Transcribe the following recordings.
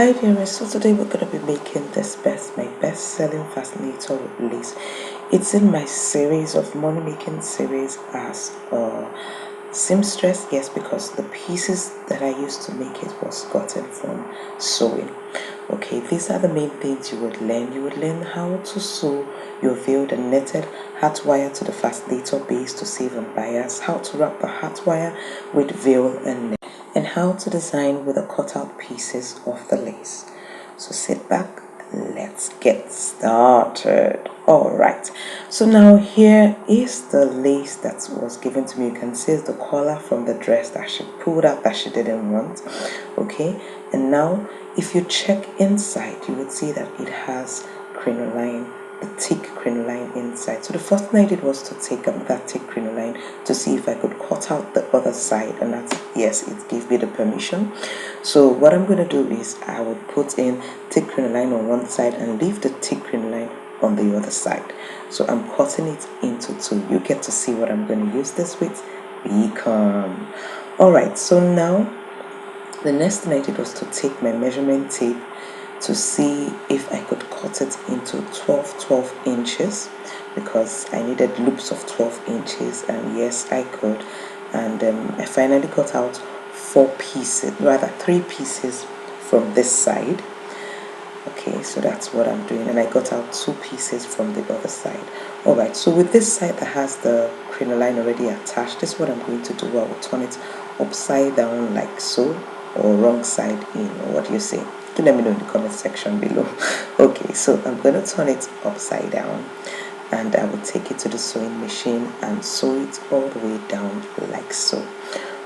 Hi viewers, so today we're going to be making this my best-selling Fascinator with lace. It's in my series of money making series as a seamstress, yes, because the pieces that I used to make it was gotten from sewing. Okay, these are the main things you would learn. You would learn how to sew your veiled and netted hat wire to the Fascinator base to save on bias, how to wrap the hat wire with veil and net, and how to design with the cutout pieces of the lace. So sit back, let's get started. All right, so now here is the lace that was given to me. You can see the collar from the dress that she pulled out that she didn't want. Okay, and now if you check inside, you would see that it has crinoline, the thick crinoline inside. So the first thing I did was to take up that thick crinoline to see if I could cut out the other side, and that's, yes, it gave me the permission. So what I'm going to do is I would put in thick crinoline on one side and leave the thick crinoline on the other side. So I'm cutting it into two. You get to see what I'm going to use this with. Be calm. Alright, so now the next thing I did was to take my measurement tape to see if I could cut it into 12 inches, because I needed loops of 12 inches, and yes, I could. And I finally got out 3 pieces from this side. Okay, so that's what I'm doing, and I got out 2 pieces from the other side. Alright, so with this side that has the crinoline already attached, this is what I'm going to do. I will turn it upside down like so, or wrong side in, or what do you say? Do let me know in the comment section below. Okay, so I'm going to turn it upside down, and I will take it to the sewing machine and sew it all the way down like so.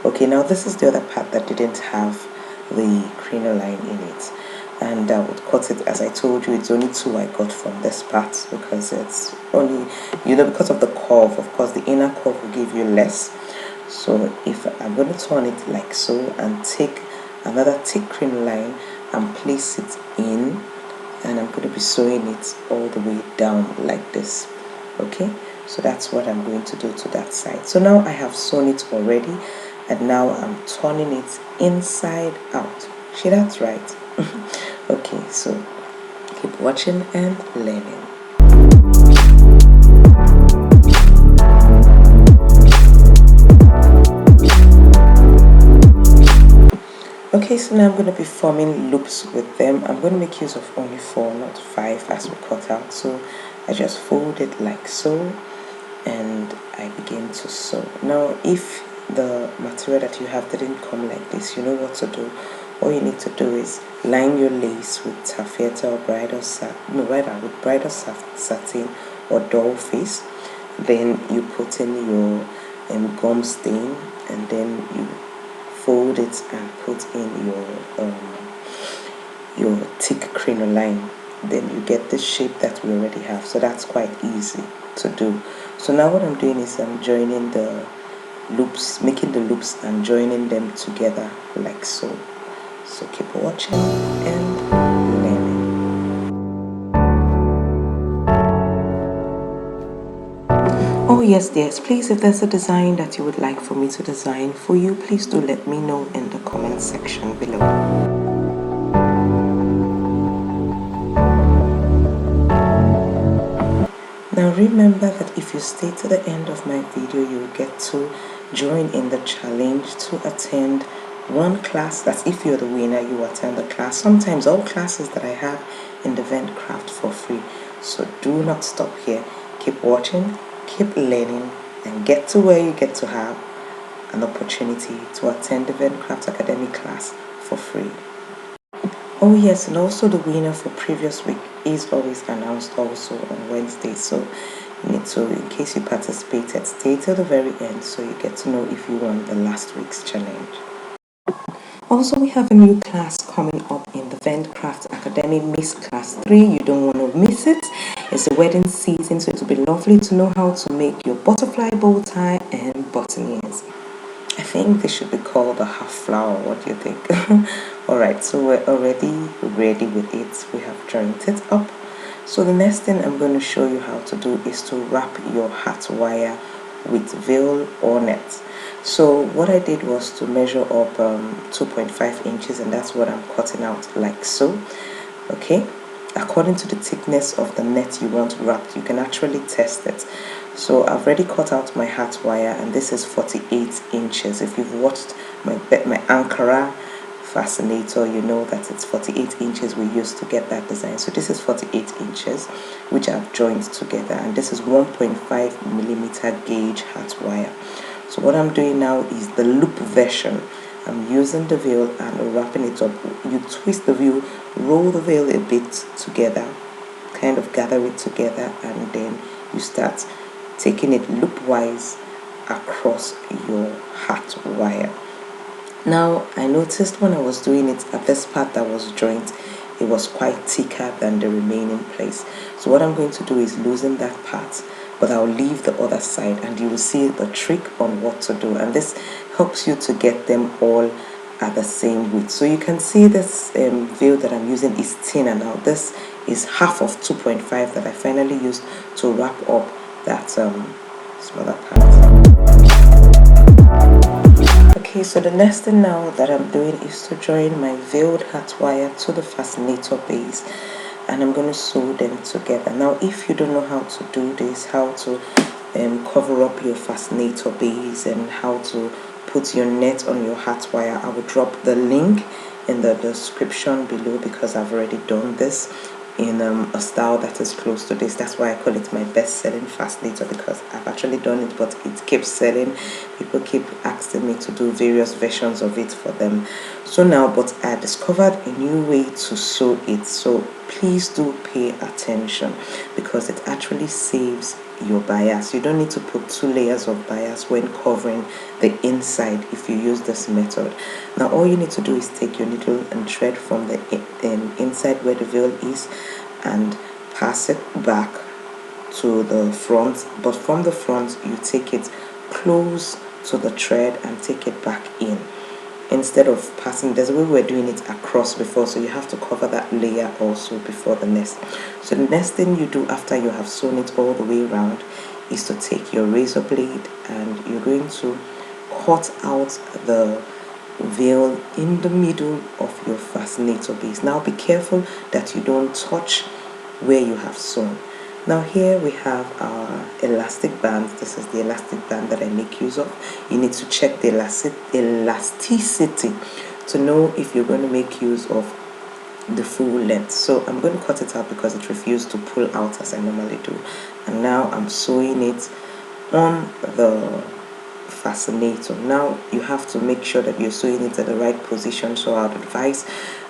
Okay, now this is the other part that didn't have the crinoline in it, and I would cut it. As I told you, it's only 2 I got from this part, because it's only, because of the curve. Of course, the inner curve will give you less. So if I'm going to turn it like so and take another thick crinoline and place it in, and I'm going to be sewing it all the way down like this. Okay, so that's what I'm going to do to that side. So now I have sewn it already, and now I'm turning it inside out. See, that's right. Okay, so keep watching and learning. Okay, so now I'm going to be forming loops with them. I'm going to make use of only 4, not 5, as we cut out. So I just fold it like so, and I begin to sew. Now, if the material that you have didn't come like this, you know what to do. All you need to do is line your lace with taffeta or bridal satin, with bridal satin or doll face. Then you put in your gum stain, and then you fold it and put in your thick crinoline. Then you get this shape that we already have. So that's quite easy to do. So now what I'm doing is I'm joining the loops, making the loops and joining them together like so. So keep watching and learning. Oh yes, please, if there's a design that you would like for me to design for you, please do let me know in the comment section below. Now remember that if you stay to the end of my video, you will get to join in the challenge to attend one class. That's if you're the winner, you attend the class. Sometimes all classes that I have in dventcraft for free. So do not stop here. Keep watching, keep learning, and get to where you get to have an opportunity to attend the dventcraft academy class for free. Oh yes, and also the winner for previous week is always announced also on Wednesday. So you need to, in case you participated, stay till the very end so you get to know if you won the last week's challenge. Also, we have a new class coming up in the dventcraft academy, Miss Class 3. You don't want to miss it. It's the wedding season, so it will be lovely to know how to make your butterfly bow tie and button ears. I think this should be called a half flower. What do you think? Alright, so we're already ready with it. We have joined it up. So the next thing I'm going to show you how to do is to wrap your hat wire with veil or net. So what I did was to measure up 2.5 inches, and that's what I'm cutting out like so. Okay, according to the thickness of the net you want wrapped, you can actually test it. So I've already cut out my hat wire, and this is 48 inches. If you've watched my ankara fascinator, you know that it's 48 inches we used to get that design. So this is 48 inches, which I've joined together, and this is 1.5 millimeter gauge hat wire. So what I'm doing now is the loop version. I'm using the veil and wrapping it up. You twist the veil, roll the veil a bit together, kind of gather it together, and then you start taking it loopwise across your hat wire. Now I noticed when I was doing it at this part that was joined, it was quite thicker than the remaining place. So what I'm going to do is loosen that part, but I'll leave the other side, and you will see the trick on what to do, and this helps you to get them all at the same width. So you can see this veil that I'm using is thinner now. This is half of 2.5 that I finally used to wrap up that smaller part. Okay, so the next thing now that I'm doing is to join my veiled hat wire to the fascinator base, and I'm going to sew them together. Now if you don't know how to do this, how to cover up your fascinator base and how to put your net on your hat wire, I will drop the link in the description below, because I've already done this in a style that is close to this. That's why I call it my best-selling fascinator, because I've actually done it, but it keeps selling. People keep asking me to do various versions of it for them. So now, but I discovered a new way to sew it, so please do pay attention, because it actually saves your bias. You don't need to put 2 layers of bias when covering the inside if you use this method. Now all you need to do is take your needle and thread from the inside where the veil is and pass it back to the front, but from the front you take it close to the thread and take it back in, instead of passing. There's a way we're doing it across before, so you have to cover that layer also before the next. So the next thing you do after you have sewn it all the way around is to take your razor blade and you're going to cut out the veil in the middle of your fascinator base. Now be careful that you don't touch where you have sewn. Now here we have our elastic band. This is the elastic band that I make use of. You need to check the elasticity to know if you're going to make use of the full length. So I'm going to cut it out because it refused to pull out as I normally do. And now I'm sewing it on the fascinator. Now you have to make sure that you're sewing it at the right position. So I'd advise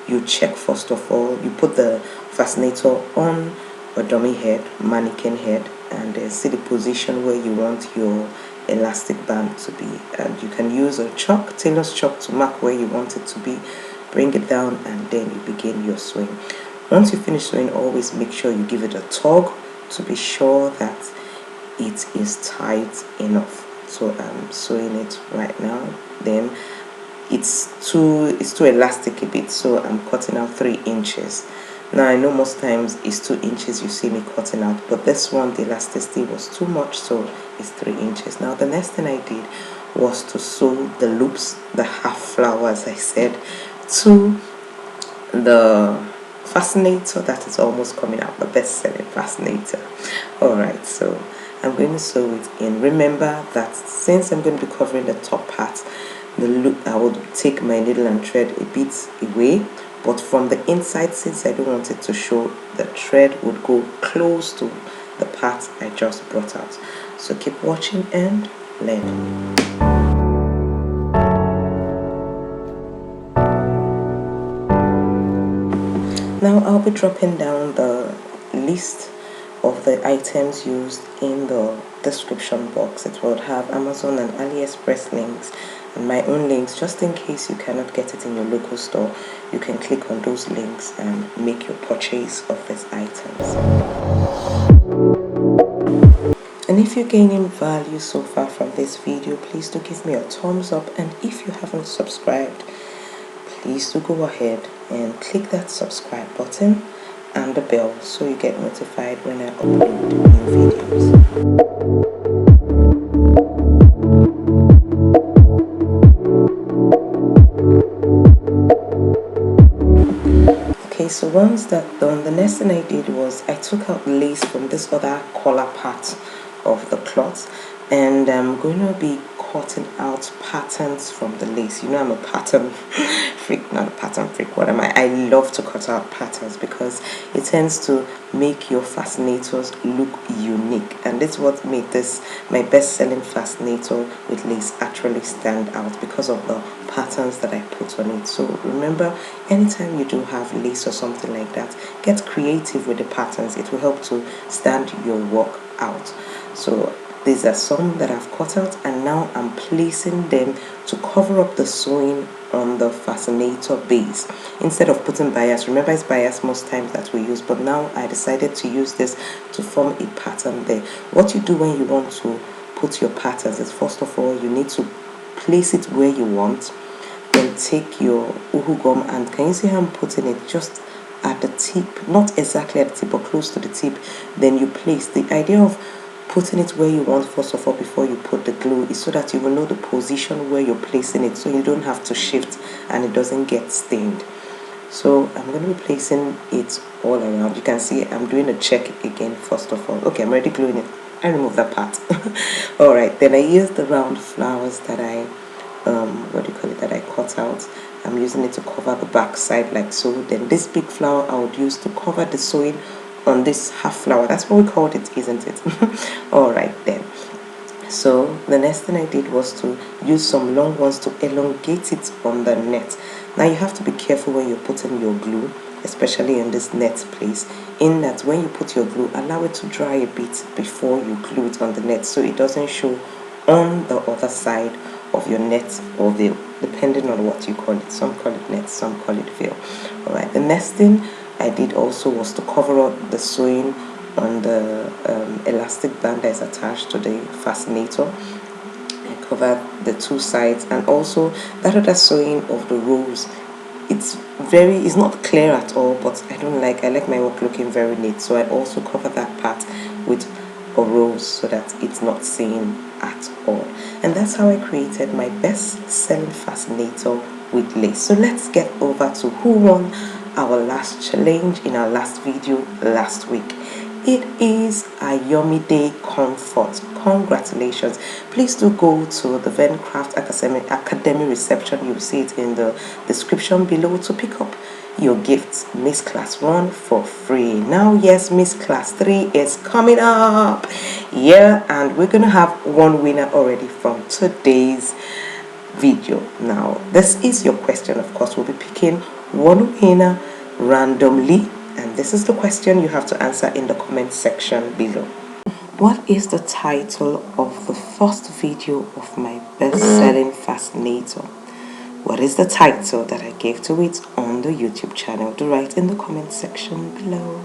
you check first of all, you put the fascinator on a dummy head, mannequin head, and see the position where you want your elastic band to be, and you can use a chalk, tailor's chalk, to mark where you want it to be. Bring it down and then you begin your sewing. Once you finish sewing, always make sure you give it a tug to be sure that it is tight enough. So I'm sewing it right now. Then it's too elastic a bit, so I'm cutting out 3 inches. Now I know most times it's 2 inches you see me cutting out, but this one the elasticity was too much, so it's 3 inches. Now the next thing I did was to sew the loops, the half flower as I said, to the fascinator that is almost coming out, the best-selling fascinator. Alright, so I'm going to sew it in. Remember that since I'm going to be covering the top part, the loop, I would take my needle and thread a bit away, but from the inside, since I don't want it to show, the thread would go close to the part I just brought out. So keep watching and learn. Now I'll be dropping down the list of the items used in the description box. It will have Amazon and AliExpress links and my own links, just in case you cannot get it in your local store. You can click on those links and make your purchase of these items. And if you're gaining value so far from this video, please do give me a thumbs up, and if you haven't subscribed, please do go ahead and click that subscribe button and the bell so you get notified when I upload new videos. Okay, so once that done, the next thing I did was I took out lace from this other collar part of the cloth, and I'm going to be cutting out patterns from the lace. You know, I'm a pattern freak, not a pattern freak. What am I? I love to cut out patterns because it tends to make your fascinators look unique, and this is what made this my best-selling fascinator with lace actually stand out, because of the patterns that I put on it. So remember, anytime you do have lace or something like that, get creative with the patterns. It will help to stand your work out. So these are some that I've cut out, and now I'm placing them to cover up the sewing on the fascinator base instead of putting bias. Remember, it's bias most times that we use, but now I decided to use this to form a pattern there. What you do when you want to put your patterns is, first of all, you need to place it where you want. Then take your uhu gum, and can you see how I'm putting it just at the tip, not exactly at the tip but close to the tip. Then you place. The idea of putting it where you want, first of all, before you put the glue, is so that you will know the position where you're placing it, so you don't have to shift and it doesn't get stained. So I'm going to be placing it all around. You can see I'm doing a check again first of all. Okay, I'm already gluing it. I removed that part. All right, then I used the round flowers that I that I cut out. I'm using it to cover the back side like so. Then this big flower I would use to cover the sewing on this half flower. That's what we called it, isn't it? All right then. So the next thing I did was to use some long ones to elongate it on the net. Now you have to be careful when you're putting your glue, especially in this net place, in that when you put your glue, allow it to dry a bit before you glue it on the net, so it doesn't show on the other side of your net or veil, depending on what you call it. Some call it net, some call it veil. All right, the next thing I did also was to cover up the sewing on the elastic band that is attached to the fascinator. I covered the two sides, and also that other sewing of the rows. It's not clear at all, but I like my work looking very neat, so I also cover that part with a rose so that it's not seen at all. And that's how I created my best-selling fascinator with lace. So let's get over to who won our last challenge in our last video last week. It is Ayomide Comfort. Congratulations. Please do go to the dventcraft Academy reception. You'll see it in the description below to pick up your gifts, Miss Class 1 for free. Now yes, Miss Class 3 is coming up. Yeah, and we're gonna have one winner already from today's video. Now this is your question. Of course, we'll be picking one winner randomly, and this is the question you have to answer in the comment section below. What is the title of the first video of my best-selling fascinator? What is the title that I gave to it on the YouTube channel? Do write in the comment section below.